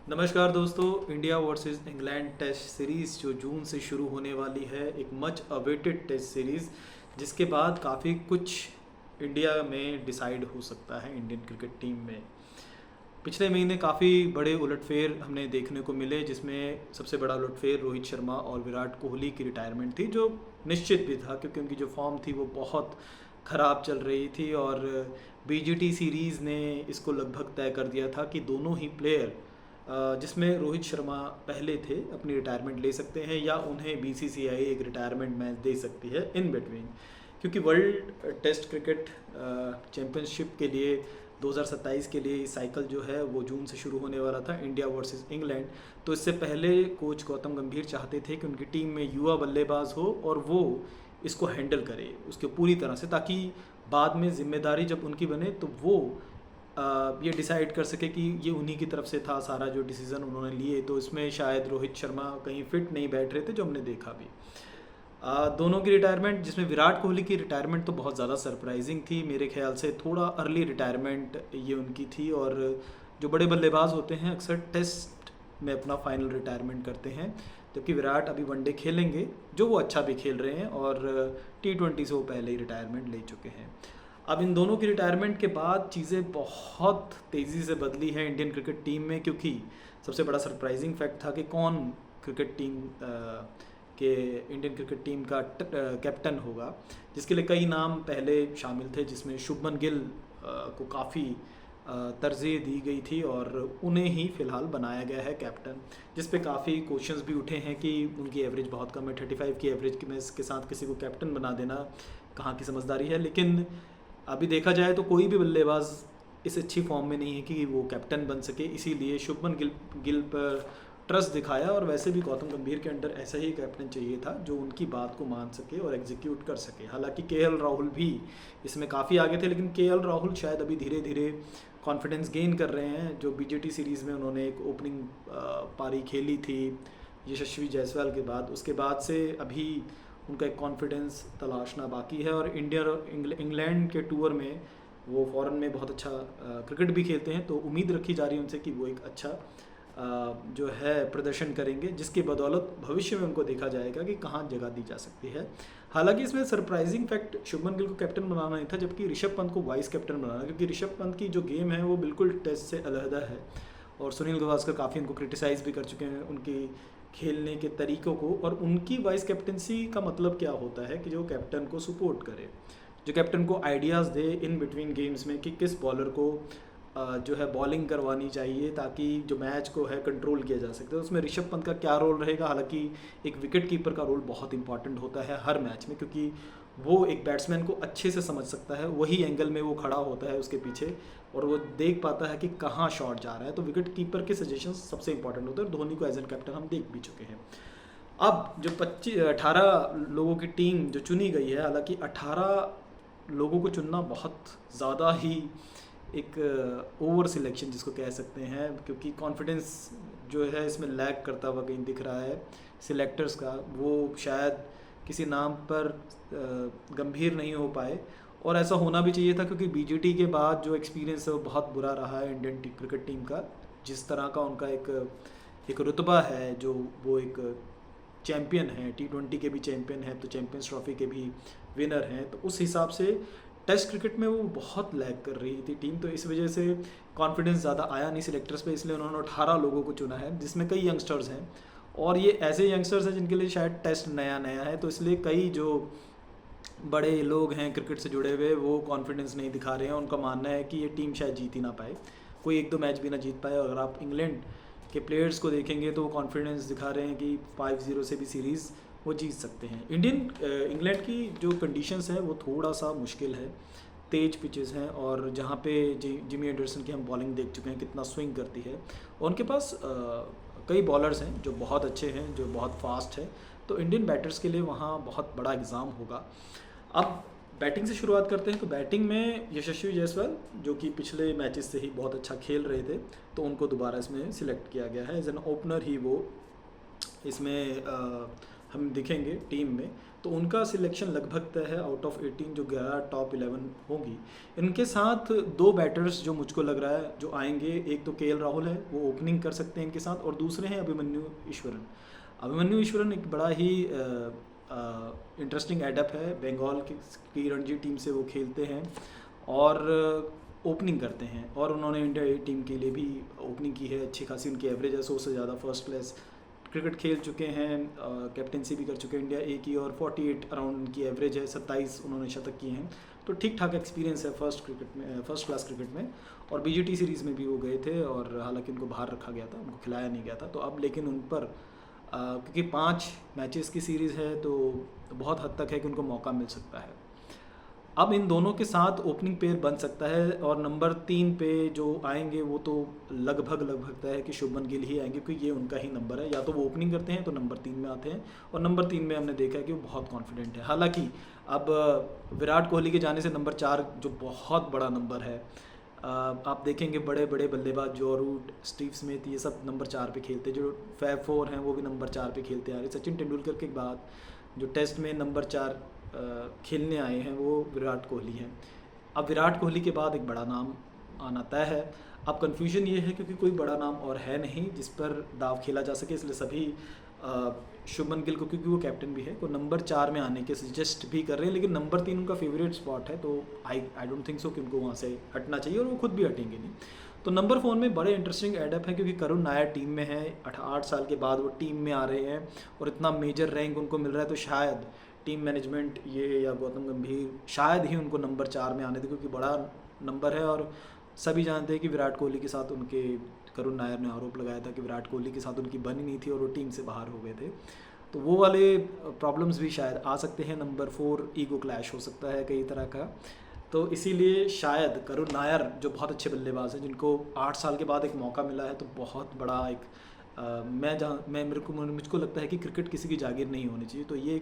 नमस्कार दोस्तों, India versus England test series जो जून से शुरू होने वाली है, एक मच अवेटेड टेस्ट सीरीज़ जिसके बाद काफ़ी कुछ इंडिया में डिसाइड हो सकता है इंडियन क्रिकेट टीम में। पिछले महीने काफ़ी बड़े उलटफेर हमने देखने को मिले, जिसमें सबसे बड़ा उलटफेर रोहित शर्मा और विराट कोहली की रिटायरमेंट थी, जो निश्चित भी था क्योंकि उनकी जो फॉर्म थी वो बहुत ख़राब चल रही थी। और बीजीटी सीरीज़ ने इसको लगभग तय कर दिया था कि दोनों ही प्लेयर, जिसमें रोहित शर्मा पहले थे, अपनी रिटायरमेंट ले सकते हैं या उन्हें बीसीसीआई एक रिटायरमेंट मैच दे सकती है इन बिटवीन। क्योंकि वर्ल्ड टेस्ट क्रिकेट चैम्पियनशिप के लिए 2027 के लिए साइकिल जो है वो जून से शुरू होने वाला था, इंडिया वर्सेस इंग्लैंड। तो इससे पहले कोच गौतम गंभीर चाहते थे कि उनकी टीम में युवा बल्लेबाज हो और वो इसको हैंडल करे उसके पूरी तरह से, ताकि बाद में जिम्मेदारी जब उनकी बने तो वो ये डिसाइड कर सके कि ये उन्हीं की तरफ से था सारा जो डिसीज़न उन्होंने लिए। तो इसमें शायद रोहित शर्मा कहीं फिट नहीं बैठ रहे थे, जो हमने देखा भी। दोनों की रिटायरमेंट, जिसमें विराट कोहली की रिटायरमेंट तो बहुत ज़्यादा सरप्राइजिंग थी मेरे ख्याल से, थोड़ा अर्ली रिटायरमेंट ये उनकी थी। और जो बड़े बल्लेबाज होते हैं अक्सर टेस्ट में अपना फाइनल रिटायरमेंट करते हैं, जबकि विराट अभी वनडे खेलेंगे, जो वो अच्छा भी खेल रहे हैं, और T20 से वो पहले ही रिटायरमेंट ले चुके हैं। अब इन दोनों की रिटायरमेंट के बाद चीज़ें बहुत तेज़ी से बदली हैं इंडियन क्रिकेट टीम में, क्योंकि सबसे बड़ा सरप्राइजिंग फैक्ट था कि कौन क्रिकेट टीम के इंडियन क्रिकेट टीम का कैप्टन होगा, जिसके लिए कई नाम पहले शामिल थे, जिसमें शुभमन गिल को काफ़ी तरजीह दी गई थी और उन्हें ही फ़िलहाल बनाया गया है कैप्टन। जिस पे काफ़ी क्वेश्चंस भी उठे हैं कि उनकी एवरेज बहुत कम है, 35 की एवरेज की में के साथ किसी को कैप्टन बना देना कहाँ की समझदारी है। लेकिन अभी देखा जाए तो कोई भी बल्लेबाज इस अच्छी फॉर्म में नहीं है कि वो कैप्टन बन सके, इसीलिए शुभमन गिल पर ट्रस्ट दिखाया। और वैसे भी गौतम गंभीर के अंडर ऐसा ही कैप्टन चाहिए था जो उनकी बात को मान सके और एग्जीक्यूट कर सके। हालांकि केएल राहुल भी इसमें काफ़ी आगे थे, लेकिन केएल राहुल शायद अभी धीरे धीरे कॉन्फिडेंस गेन कर रहे हैं। जो बीजेटी सीरीज़ में उन्होंने एक ओपनिंग पारी खेली थी यशस्वी जायसवाल के बाद, उसके बाद से अभी उनका एक कॉन्फिडेंस तलाशना बाकी है। और इंग्लैंड के टूर में वो फॉरेन में बहुत अच्छा क्रिकेट भी खेलते हैं, तो उम्मीद रखी जा रही है उनसे कि वो एक अच्छा जो है प्रदर्शन करेंगे, जिसकी बदौलत भविष्य में उनको देखा जाएगा कि कहाँ जगह दी जा सकती है। हालांकि इसमें सरप्राइजिंग फैक्ट शुभमन गिल को कैप्टन बनाना नहीं था, जबकि ऋषभ पंत को वाइस कैप्टन बनाना, क्योंकि ऋषभ पंत की जो गेम है वो बिल्कुल टेस्ट से अलहदा है। और सुनील गावस्कर काफ़ी उनको क्रिटिसाइज़ भी कर चुके हैं उनकी खेलने के तरीक़ों को। और उनकी वाइस कैप्टनसी का मतलब क्या होता है कि जो कैप्टन को सपोर्ट करे, जो कैप्टन को ideas they in between games में कि किस बॉलर को जो है बॉलिंग करवानी चाहिए ताकि जो मैच को है कंट्रोल किया जा सकता है। उसमें ऋषभ पंत का क्या रोल रहेगा, हालांकि एक विकेट कीपर का रोल बहुत इंपॉर्टेंट होता है हर मैच में, क्योंकि वो एक बैट्समैन को अच्छे से समझ सकता है, वही एंगल में वो खड़ा होता है उसके पीछे और वो देख पाता है कि कहाँ शॉट जा रहा है। तो विकेट कीपर के सजेशन सबसे इंपॉर्टेंट होते हैं, और धोनी को एज एन कैप्टन हम देख भी चुके हैं। अब जो 18 लोगों की टीम जो चुनी गई है, हालांकि 18 लोगों को चुनना बहुत ज़्यादा ही एक ओवर सिलेक्शन जिसको कह सकते हैं, क्योंकि कॉन्फिडेंस जो है इसमें लैग करता हुआ कहीं दिख रहा है सिलेक्टर्स का। वो शायद किसी नाम पर गंभीर नहीं हो पाए, और ऐसा होना भी चाहिए था, क्योंकि बीजीटी के बाद जो एक्सपीरियंस है वो बहुत बुरा रहा है इंडियन क्रिकेट टीम का। जिस तरह का उनका एक रुतबा है, जो वो एक चैम्पियन है, T20 के भी चैम्पियन है, तो चैम्पियंस ट्रॉफी के भी विनर हैं, तो उस हिसाब से टेस्ट क्रिकेट में वो बहुत लैग कर रही थी टीम। तो इस वजह से कॉन्फिडेंस ज़्यादा आया नहीं सिलेक्टर्स पे, इसलिए उन्होंने 18 लोगों को चुना है, जिसमें कई यंगस्टर्स हैं, और ये ऐसे यंगस्टर्स हैं जिनके लिए शायद टेस्ट नया नया है। तो इसलिए कई जो बड़े लोग हैं क्रिकेट से जुड़े हुए वो कॉन्फिडेंस नहीं दिखा रहे हैं। उनका मानना है कि ये टीम शायद जीत ही ना पाए, कोई एक दो मैच भी ना जीत पाए। अगर आप इंग्लैंड के प्लेयर्स को देखेंगे तो वो कॉन्फिडेंस दिखा रहे हैं कि 5-0 से भी सीरीज़ वो जीत सकते हैं। इंग्लैंड की जो कंडीशंस है वो थोड़ा सा मुश्किल है, तेज पिचेस हैं, और जहाँ पे जिमी एंडरसन की हम बॉलिंग देख चुके हैं कितना स्विंग करती है, और उनके पास कई बॉलर्स हैं जो बहुत अच्छे हैं, जो बहुत फास्ट है। तो इंडियन बैटर्स के लिए वहाँ बहुत बड़ा एग्ज़ाम होगा। अब बैटिंग से शुरुआत करते हैं। तो बैटिंग में यशस्वी जायसवाल, जो कि पिछले मैचेस से ही बहुत अच्छा खेल रहे थे, तो उनको दोबारा इसमें सिलेक्ट किया गया है एज एन ओपनर ही वो इसमें हम दिखेंगे टीम में, तो उनका सिलेक्शन लगभग तय है आउट ऑफ 18 जो 11 टॉप 11 होंगी। इनके साथ 2 बैटर्स जो मुझको लग रहा है जो आएंगे, एक तो केएल राहुल है, वो ओपनिंग कर सकते हैं इनके साथ, और दूसरे हैं अभिमन्यु ईश्वरन। अभिमन्यु ईश्वरन एक बड़ा ही इंटरेस्टिंग एडअप है, बंगाल की रणजी टीम से वो खेलते हैं और ओपनिंग करते हैं, और उन्होंने इंडिया ए टीम के लिए भी ओपनिंग की है। अच्छी खासी उनकी एवरेज है, 100 से ज़्यादा फर्स्ट क्लास क्रिकेट खेल चुके हैं, कैप्टनसी भी कर चुके हैं इंडिया ए की, और 48 अराउंड उनकी एवरेज है, 27 उन्होंने शतक किए हैं। तो ठीक ठाक एक्सपीरियंस है फर्स्ट क्लास क्रिकेट में। और बीजीटी सीरीज़ में भी वो गए थे, और हालांकि उनको बाहर रखा गया था, उनको खिलाया नहीं गया था। तो अब लेकिन उन पर क्योंकि 5 मैचेस की सीरीज़ है, तो बहुत हद तक है कि उनको मौका मिल सकता है। अब इन दोनों के साथ ओपनिंग पेयर बन सकता है, और नंबर 3 पे जो आएंगे वो तो लगभग तय है कि शुभमन गिल ही आएंगे, क्योंकि ये उनका ही नंबर है। या तो वो ओपनिंग करते हैं तो नंबर 3 में आते हैं, और नंबर 3 में हमने देखा है कि वो बहुत कॉन्फिडेंट है। हालांकि अब विराट कोहली के जाने से नंबर 4 जो बहुत बड़ा नंबर है, आप देखेंगे बड़े बड़े बल्लेबाज जो रूट, स्टीव स्मिथ, ये सब नंबर 4 पे खेलते हैं। जो फैब 4 हैं वो भी नंबर 4 पे खेलते आ रहे। सचिन तेंदुलकर के बाद जो टेस्ट में नंबर 4 खेलने आए हैं वो विराट कोहली हैं। अब विराट कोहली के बाद एक बड़ा नाम आना तय है। अब कन्फ्यूजन ये है क्योंकि कोई बड़ा नाम और है नहीं जिस पर दाव खेला जा सके, इसलिए सभी शुभमन गिल को, क्योंकि वो कैप्टन भी है, को नंबर 4 में आने के सजेस्ट भी कर रहे हैं। लेकिन नंबर 3 उनका फेवरेट स्पॉट है, तो आई डोंट थिंक सो कि उनको वहाँ से हटना चाहिए, और वो खुद भी हटेंगे नहीं। तो नंबर 4 में बड़े इंटरेस्टिंग एडअप है, क्योंकि करुण नायर टीम में है, 8 साल के बाद वो टीम में आ रहे हैं, और इतना मेजर रैंक उनको मिल रहा है। तो शायद टीम मैनेजमेंट ये या गौतम गंभीर शायद ही उनको नंबर 4 में आने दे, क्योंकि बड़ा नंबर है। और सभी जानते हैं कि विराट कोहली के साथ उनके, करुण नायर ने आरोप लगाया था कि विराट कोहली के साथ उनकी बनी नहीं थी और वो टीम से बाहर हो गए थे। तो वो वाले प्रॉब्लम्स भी शायद आ सकते हैं। नंबर 4 ईगो क्लैश हो सकता है कई तरह का। तो इसीलिए शायद करुण नायर जो बहुत अच्छे बल्लेबाज हैं, जिनको 8 साल के बाद एक मौका मिला है, तो बहुत बड़ा एक मुझको लगता है कि क्रिकेट किसी की जागीर नहीं होनी चाहिए। तो ये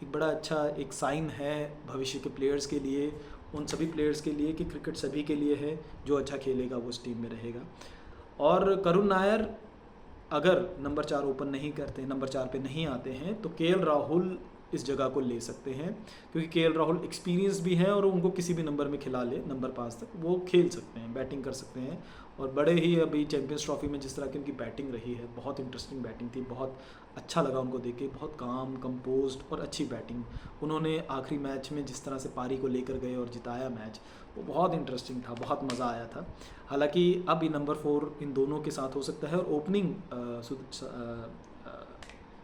एक बड़ा अच्छा एक साइन है भविष्य के प्लेयर्स के लिए, उन सभी प्लेयर्स के लिए, कि क्रिकेट सभी के लिए है, जो अच्छा खेलेगा वो उस टीम में रहेगा। और करुण नायर अगर नंबर 4 ओपन नहीं करते, नंबर 4 पे नहीं आते हैं, तो केएल राहुल इस जगह को ले सकते हैं, क्योंकि केएल राहुल एक्सपीरियंस भी है, और उनको किसी भी नंबर में खिला ले, नंबर 5 तक वो खेल सकते हैं, बैटिंग कर सकते हैं। और बड़े ही अभी चैंपियंस ट्रॉफी में जिस तरह की उनकी बैटिंग रही है, बहुत इंटरेस्टिंग बैटिंग थी, बहुत अच्छा लगा उनको देख के, बहुत काम, कंपोज्ड और अच्छी बैटिंग। उन्होंने आखिरी मैच में जिस तरह से पारी को लेकर गए और जिताया मैच, वो बहुत इंटरेस्टिंग था, बहुत मज़ा आया था। हालांकि अब ये नंबर 4 इन दोनों के साथ हो सकता है, और ओपनिंग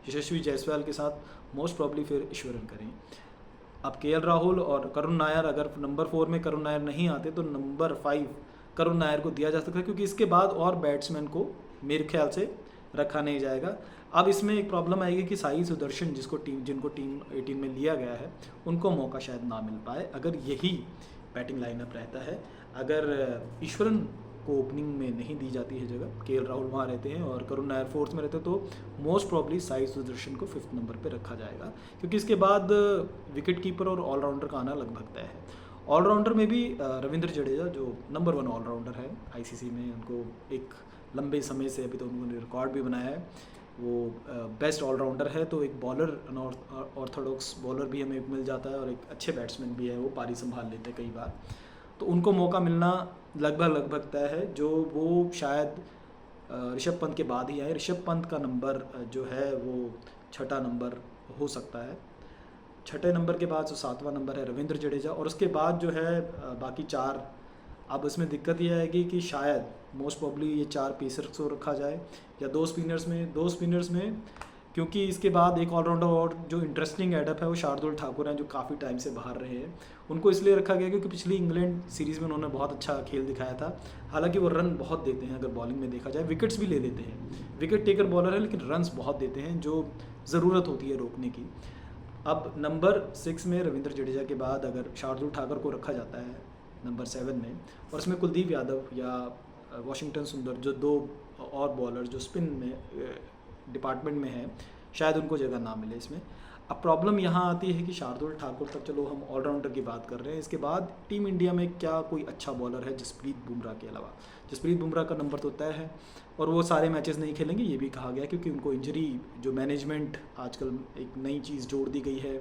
यशस्वी जायसवाल के साथ मोस्ट प्रॉब्ली फिर ईश्वरन करें। अब केएल राहुल और करुण नायर, अगर नंबर 4 में करुण नायर नहीं आते तो नंबर 5 करुण नायर को दिया जा सकता है, क्योंकि इसके बाद और बैट्समैन को मेरे ख्याल से रखा नहीं जाएगा। अब इसमें एक प्रॉब्लम आएगी कि साई सुदर्शन जिनको टीम 18 में लिया गया है, उनको मौका शायद ना मिल पाए, अगर यही बैटिंग लाइनअप रहता है। अगर ईश्वरन को ओपनिंग में नहीं दी जाती है जगह, केएल राहुल वहाँ रहते हैं और करुण नायर 4th में रहते हैं, तो मोस्ट प्रॉब्ली साई सुदर्शन को 5th नंबर पे रखा जाएगा, क्योंकि इसके बाद विकेट कीपर और ऑलराउंडर का आना लगभग तय है। ऑलराउंडर में भी रविंद्र जडेजा जो नंबर 1 ऑलराउंडर है आईसीसी में, उनको एक लंबे समय से अभी तो उन्होंने रिकॉर्ड भी बनाया है, वो बेस्ट ऑलराउंडर है। तो एक बॉलर, ऑर्थोडॉक्स बॉलर भी हमें मिल जाता है, और एक अच्छे बैट्समैन भी है, वो पारी संभाल लेते हैं कई बार। तो उनको मौका मिलना लगभग तय है, जो वो शायद ऋषभ पंत के बाद ही आए। ऋषभ पंत का नंबर जो है वो 6ठा नंबर हो सकता है। 6ठे नंबर के बाद जो 7वां नंबर है रविंद्र जडेजा, और उसके बाद जो है बाकी 4। अब इसमें दिक्कत ये आएगी कि शायद मोस्ट प्रॉब्ली ये 4 पेसर्स को रखा जाए, या 2 स्पिनर्स में, क्योंकि इसके बाद एक ऑलराउंडर और जो इंटरेस्टिंग एडअप है वो शार्दुल ठाकुर हैं, जो काफ़ी टाइम से बाहर रहे हैं। उनको इसलिए रखा गया क्योंकि पिछली इंग्लैंड सीरीज़ में उन्होंने बहुत अच्छा खेल दिखाया था। हालांकि वो रन बहुत देते हैं, अगर बॉलिंग में देखा जाए, विकेट्स भी ले लेते हैं, विकेट टेकर बॉलर है, लेकिन रन्स बहुत देते हैं, जो ज़रूरत होती है रोकने की। अब नंबर 6 में रविंद्र जडेजा के बाद अगर शार्दुल ठाकुर को रखा जाता है नंबर 7 में, और इसमें कुलदीप यादव या वाशिंगटन सुंदर, जो 2 और बॉलर जो स्पिन में डिपार्टमेंट में है, शायद उनको जगह ना मिले इसमें। अब प्रॉब्लम यहाँ आती है कि शार्दुल ठाकुर तक चलो हम ऑलराउंडर की बात कर रहे हैं, इसके बाद टीम इंडिया में क्या कोई अच्छा बॉलर है जसप्रीत बुमराह के अलावा? जसप्रीत बुमराह का नंबर तो तय है और वो सारे मैचेस नहीं खेलेंगे, ये भी कहा गया क्योंकि उनको इंजरी, जो मैनेजमेंट आजकल एक नई चीज़ जोड़ दी गई है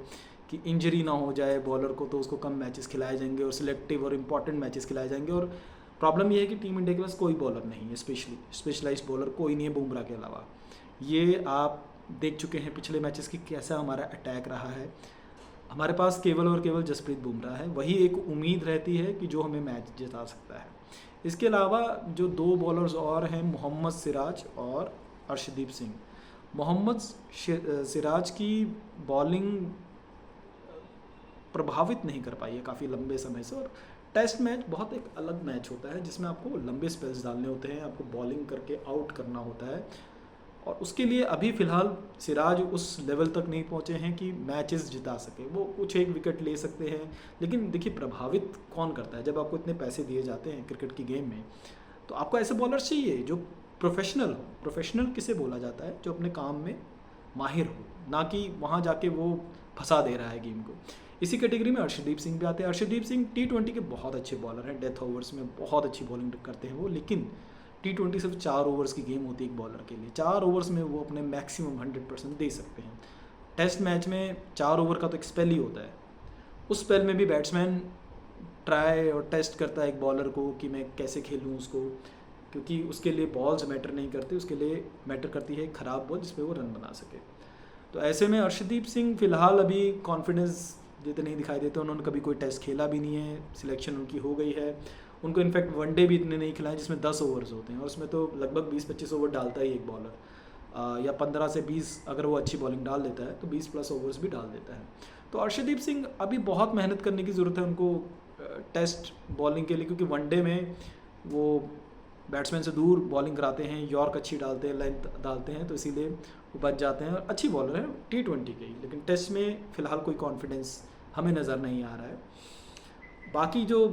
कि इंजरी ना हो जाए बॉलर को, तो उसको कम मैचेस खिलाए जाएंगे और सिलेक्टिव और इंपॉर्टेंट मैचेस खिलाए जाएंगे। और प्रॉब्लम ये है कि टीम इंडिया के पास कोई बॉलर नहीं है, स्पेशलाइज्ड बॉलर कोई नहीं है बुमराह के अलावा। ये आप देख चुके हैं पिछले मैचेस की कैसा हमारा अटैक रहा है। हमारे पास केवल और केवल जसप्रीत बुमराह है, वही एक उम्मीद रहती है कि जो हमें मैच जिता सकता है। इसके अलावा जो दो बॉलर्स और हैं, मोहम्मद सिराज और अर्शदीप सिंह। मोहम्मद सिराज की बॉलिंग प्रभावित नहीं कर पाई है काफ़ी लंबे समय से, और टेस्ट मैच बहुत एक अलग मैच होता है जिसमें आपको लंबे स्पेल्स डालने होते हैं, आपको बॉलिंग करके आउट करना होता है, और उसके लिए अभी फ़िलहाल सिराज उस लेवल तक नहीं पहुंचे हैं कि मैचेस जिता सके। वो कुछ एक विकेट ले सकते हैं, लेकिन देखिए प्रभावित कौन करता है? जब आपको इतने पैसे दिए जाते हैं क्रिकेट की गेम में, तो आपको ऐसे बॉलर चाहिए जो प्रोफेशनल हो। प्रोफेशनल किसे बोला जाता है? जो अपने काम में माहिर हो, ना कि वहाँ जाके वो फंसा दे रहा है गेम को। इसी कैटेगरी में अर्शदीप सिंह भी आते हैं। अर्शदीप सिंह T20 के बहुत अच्छे बॉलर हैं, डेथ ओवर्स में बहुत अच्छी बॉलिंग करते हैं वो, लेकिन T20 सिर्फ 4 ओवर्स की गेम होती है एक बॉलर के लिए। 4 ओवर्स में वो अपने मैक्सिमम 100% दे सकते हैं। टेस्ट मैच में 4 ओवर का तो एक स्पेल ही होता है, उस स्पेल में भी बैट्समैन ट्राई और टेस्ट करता है एक बॉलर को कि मैं कैसे खेलूँ उसको, क्योंकि उसके लिए बॉल्स मैटर नहीं करते, उसके लिए मैटर करती है एक ख़राब बॉल जिस पर वो रन बना सके। तो ऐसे में अर्शदीप सिंह फ़िलहाल अभी कॉन्फिडेंस देते नहीं दिखाई देते। उन्होंने कभी कोई टेस्ट खेला भी नहीं है, सिलेक्शन उनकी हो गई है। उनको इनफैक्ट वनडे भी इतने नहीं खिलाए जिसमें 10 ओवर्स होते हैं, और उसमें तो लगभग 20-25 ओवर डालता ही एक बॉलर, या 15 से 20 अगर वो अच्छी बॉलिंग डाल देता है तो 20+ ओवर्स भी डाल देता है। तो अर्शदीप सिंह अभी बहुत मेहनत करने की ज़रूरत है उनको टेस्ट बॉलिंग के लिए, क्योंकि वनडे में वो बैट्समैन से दूर बॉलिंग कराते हैं, यॉर्क अच्छी डालते हैं, लेंथ डालते हैं, तो इसीलिए वो बच जाते हैं और अच्छी बॉलर है T20 के ही। लेकिन टेस्ट में फ़िलहाल कोई कॉन्फिडेंस हमें नज़र नहीं आ रहा है। बाकी जो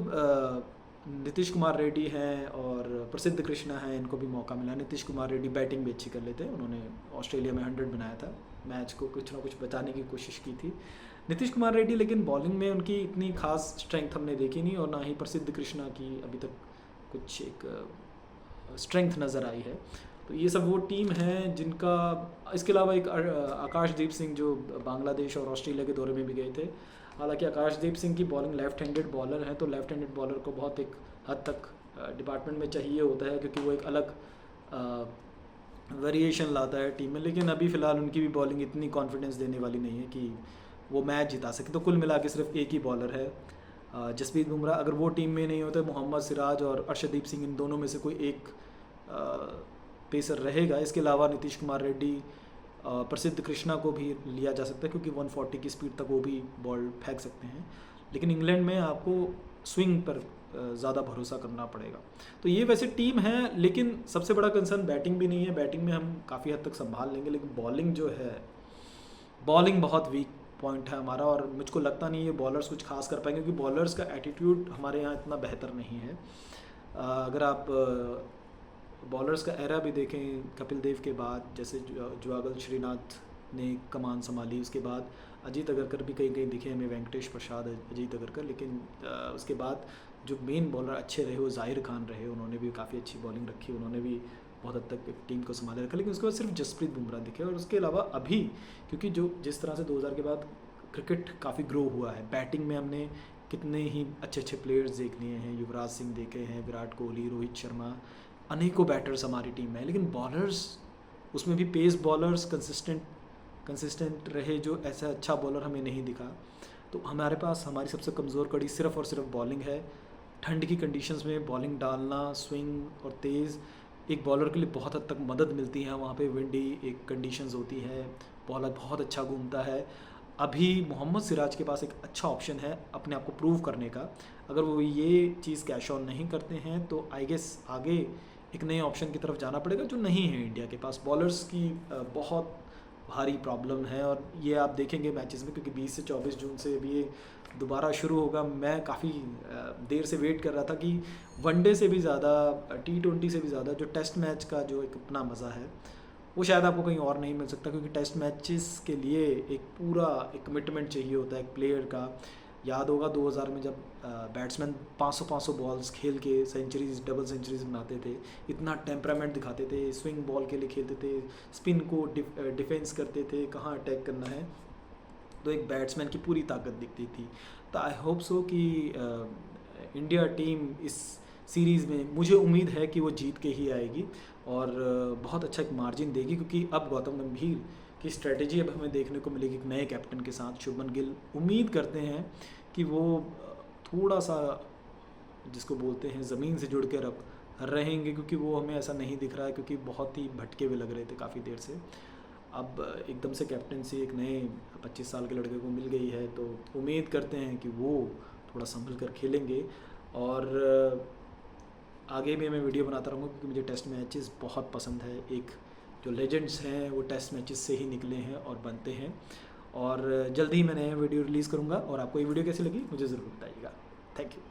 नीतीश कुमार रेड्डी हैं और प्रसिद्ध कृष्णा हैं, इनको भी मौका मिला। नीतीश कुमार रेड्डी बैटिंग भी अच्छी कर लेते हैं, उन्होंने ऑस्ट्रेलिया में 100 बनाया था, मैच को कुछ ना कुछ बचाने की कोशिश की थी नीतीश कुमार रेड्डी, लेकिन बॉलिंग में उनकी इतनी खास स्ट्रेंथ हमने देखी नहीं, और ना ही प्रसिद्ध कृष्णा की अभी तक कुछ एक स्ट्रेंथ नज़र आई है। तो ये सब वो टीम है जिनका, इसके अलावा एक आकाशदीप सिंह जो बांग्लादेश और ऑस्ट्रेलिया के दौरे में भी गए थे। हालांकि आकाशदीप सिंह की बॉलिंग लेफ्ट हैंडेड बॉलर है, तो लेफ्ट हैंडेड बॉलर को बहुत एक हद तक डिपार्टमेंट में चाहिए होता है, क्योंकि वो एक अलग वेरिएशन लाता है टीम में। लेकिन अभी फ़िलहाल उनकी भी बॉलिंग इतनी कॉन्फिडेंस देने वाली नहीं है कि वो मैच जिता सके। तो कुल मिला के सिर्फ एक ही बॉलर है जसप्रीत बुमराह। अगर वो टीम में नहीं होते, मोहम्मद सिराज और अर्शदीप सिंह, इन दोनों में से कोई एक पेसर रहेगा। इसके अलावा नीतीश कुमार रेड्डी, प्रसिद्ध कृष्णा को भी लिया जा सकता है, क्योंकि 140 की स्पीड तक वो भी बॉल फेंक सकते हैं। लेकिन इंग्लैंड में आपको स्विंग पर ज़्यादा भरोसा करना पड़ेगा। तो ये वैसे टीम है, लेकिन सबसे बड़ा कंसर्न बैटिंग भी नहीं है। बैटिंग में हम काफ़ी हद तक संभाल लेंगे, लेकिन बॉलिंग जो है, बॉलिंग बहुत वीक पॉइंट है हमारा, और मुझको लगता नहीं है बॉलर्स कुछ खास कर पाएंगे, क्योंकि बॉलर्स का एटीट्यूड हमारे यहाँ इतना बेहतर नहीं है। अगर आप बॉलर्स का एरा भी देखें, कपिल देव के बाद जैसे जुआगल श्रीनाथ ने कमान संभाली, उसके बाद अजीत अगरकर भी कहीं कहीं दिखे हमें, वेंकटेश प्रसाद, अजीत अगरकर। लेकिन उसके बाद जो मेन बॉलर अच्छे रहे वो जाहिर खान रहे, उन्होंने भी काफ़ी अच्छी बॉलिंग रखी, उन्होंने भी बहुत हद तक टीम को संभाले रखा। लेकिन उसके बाद सिर्फ जसप्रीत बुमराह दिखे, और उसके अलावा अभी क्योंकि जो जिस तरह से 2000 के बाद क्रिकेट काफ़ी ग्रो हुआ है, बैटिंग में हमने कितने ही अच्छे अच्छे प्लेयर्स देख लिए हैं, युवराज सिंह देखे हैं, विराट कोहली, रोहित शर्मा, अनेकों बैटर्स हमारी टीम में है। लेकिन बॉलर्स, उसमें भी पेस बॉलर्स कंसिस्टेंट रहे, जो ऐसा अच्छा बॉलर हमें नहीं दिखा। तो हमारे पास हमारी सबसे कमज़ोर कड़ी सिर्फ़ और सिर्फ बॉलिंग है। ठंड की कंडीशंस में बॉलिंग डालना, स्विंग और तेज़, एक बॉलर के लिए बहुत हद तक मदद मिलती है। वहाँ पे विंडी एक कंडीशंस होती है, बॉलर बहुत अच्छा घूमता है। अभी मोहम्मद सिराज के पास एक अच्छा ऑप्शन है अपने आप को प्रूव करने का। अगर वो ये चीज़ कैश ऑन नहीं करते हैं तो आई गेस आगे एक नए ऑप्शन की तरफ जाना पड़ेगा, जो नहीं है इंडिया के पास। बॉलर्स की बहुत भारी प्रॉब्लम है, और ये आप देखेंगे मैचेस में, क्योंकि 20 से 24 जून से भी ये दोबारा शुरू होगा। मैं काफ़ी देर से वेट कर रहा था कि वनडे से भी ज़्यादा, T20 से भी ज़्यादा जो टेस्ट मैच का जो एक अपना मज़ा है वो शायद आपको कहीं और नहीं मिल सकता, क्योंकि टेस्ट मैचेस के लिए एक पूरा एक कमिटमेंट चाहिए होता है एक प्लेयर का। याद होगा 2000 में जब बैट्समैन 500 बॉल्स खेल के सेंचुरीज, डबल सेंचुरीज बनाते थे, इतना टेम्परामेंट दिखाते थे, स्विंग बॉल के लिए खेलते थे, स्पिन को डिफेंस करते थे, कहाँ अटैक करना है, तो एक बैट्समैन की पूरी ताकत दिखती थी। तो आई होप सो कि इंडिया टीम इस सीरीज़ में, मुझे उम्मीद है कि वो जीत के ही आएगी और बहुत अच्छा एक मार्जिन देगी, क्योंकि अब गौतम गंभीर की स्ट्रेटेजी अब हमें देखने को मिलेगी एक नए कैप्टन के साथ, शुभमन गिल। उम्मीद करते हैं कि वो थोड़ा सा, जिसको बोलते हैं, ज़मीन से जुड़ के रहेंगे, क्योंकि वो हमें ऐसा नहीं दिख रहा है, क्योंकि बहुत ही भटके हुए लग रहे थे काफ़ी देर से। अब एकदम से कैप्टनसी एक नए 25 साल के लड़के को मिल गई है, तो उम्मीद करते हैं कि वो थोड़ा संभल कर खेलेंगे। और आगे भी मैं वीडियो बनाता रहूँगा, क्योंकि मुझे टेस्ट मैचेस बहुत पसंद है। एक जो लेजेंड्स हैं वो टेस्ट मैचेस से ही निकले हैं और बनते हैं। और जल्दी ही मैं नया वीडियो रिलीज़ करूँगा, और आपको ये वीडियो कैसी लगी मुझे ज़रूर बताइएगा। Thank you.